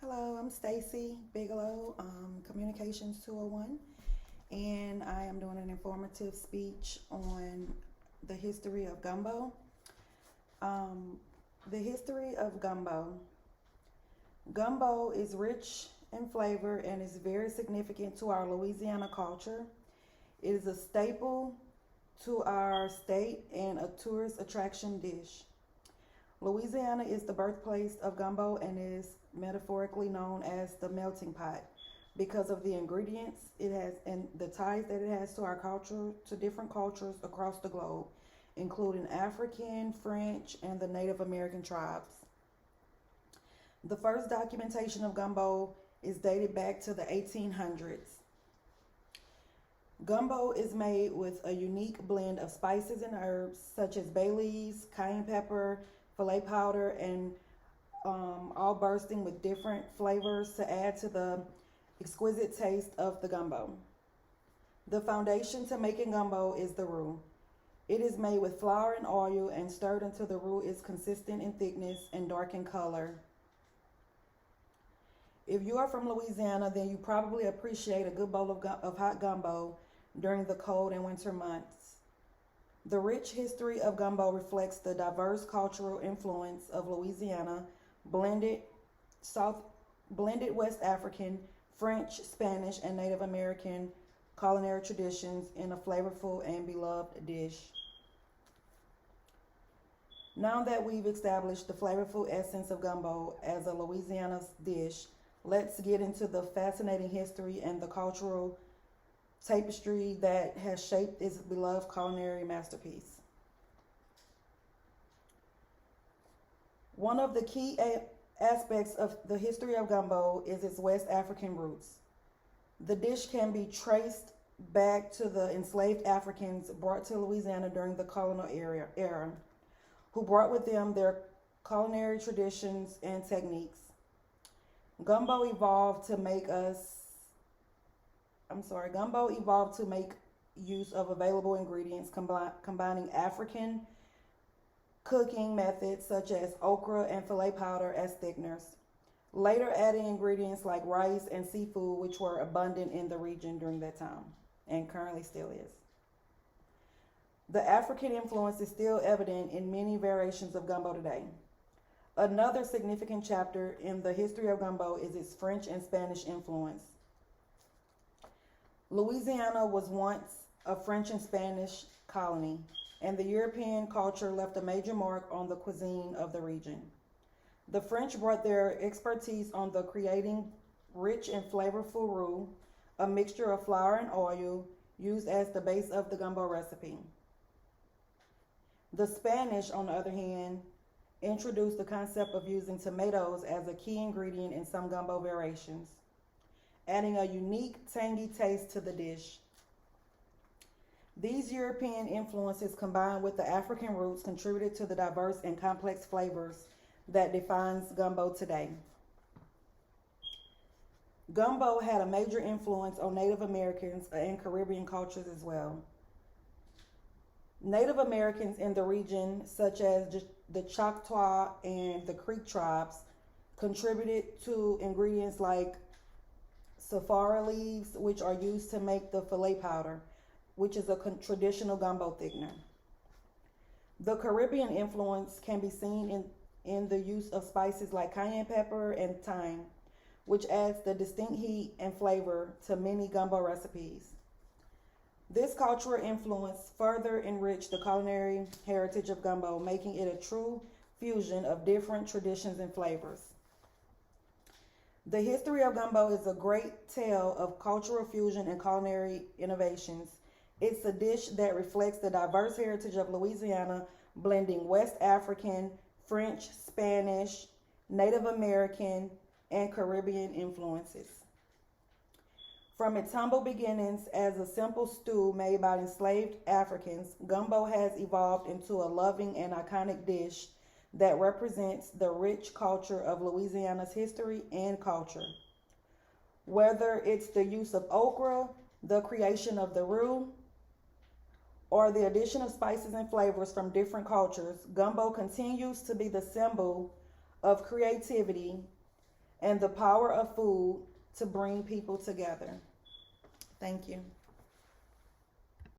Hello, I'm Stacy Bigelow, Communications 201, and I am doing an informative speech on the history of gumbo. Um, the history of gumbo. Gumbo is rich in flavor and is very significant to our Louisiana culture. It is a staple to our state and a tourist attraction dish. Louisiana is the birthplace of gumbo and is metaphorically known as the melting pot because of the ingredients it has and the ties that it has to our culture, to different cultures across the globe, including African, French, and the Native American tribes. The first documentation of gumbo is dated back to the 1800s. Gumbo is made with a unique blend of spices and herbs such as bay leaves, cayenne pepper, filet powder, and all bursting with different flavors to add to the exquisite taste of the gumbo. The foundation to making gumbo is the roux. It is made with flour and oil and stirred until the roux is consistent in thickness and dark in color. If you are from Louisiana, then you probably appreciate a good bowl of hot gumbo during the cold and winter months. The rich history of gumbo reflects the diverse cultural influence of Louisiana, blended West African, French, Spanish, and Native American culinary traditions in a flavorful and beloved dish. Now that we've established the flavorful essence of gumbo as a Louisiana dish, let's get into the fascinating history and the cultural tapestry that has shaped this beloved culinary masterpiece. One of the key aspects of the history of gumbo is its West African roots. The dish can be traced back to the enslaved Africans brought to Louisiana during the colonial era, who brought with them their culinary traditions and techniques. Gumbo evolved to make use of available ingredients, combining African cooking methods such as okra and filet powder as thickeners, later adding ingredients like rice and seafood, which were abundant in the region during that time and currently still is. The African influence is still evident in many variations of gumbo today. Another significant chapter in the history of gumbo is its French and Spanish influence. Louisiana was once a French and Spanish colony, and the European culture left a major mark on the cuisine of the region. The French brought their expertise on the creating rich and flavorful roux, a mixture of flour and oil used as the base of the gumbo recipe. The Spanish, on the other hand, introduced the concept of using tomatoes as a key ingredient in some gumbo variations, adding a unique tangy taste to the dish. These European influences combined with the African roots contributed to the diverse and complex flavors that defines gumbo today. Gumbo had a major influence on Native Americans and Caribbean cultures as well. Native Americans in the region, such as the Choctaw and the Creek tribes, contributed to ingredients like saffara leaves, which are used to make the filet powder, which is a traditional gumbo thickener. The Caribbean influence can be seen in the use of spices like cayenne pepper and thyme, which adds the distinct heat and flavor to many gumbo recipes. This cultural influence further enriched the culinary heritage of gumbo, making it a true fusion of different traditions and flavors. The history of gumbo is a great tale of cultural fusion and culinary innovations. It's a dish that reflects the diverse heritage of Louisiana, blending West African, French, Spanish, Native American, and Caribbean influences. From its humble beginnings as a simple stew made by enslaved Africans, gumbo has evolved into a loving and iconic dish that represents the rich culture of Louisiana's history and culture. Whether it's the use of okra, the creation of the roux, or the addition of spices and flavors from different cultures, gumbo continues to be the symbol of creativity, and the power of food to bring people together. Thank you.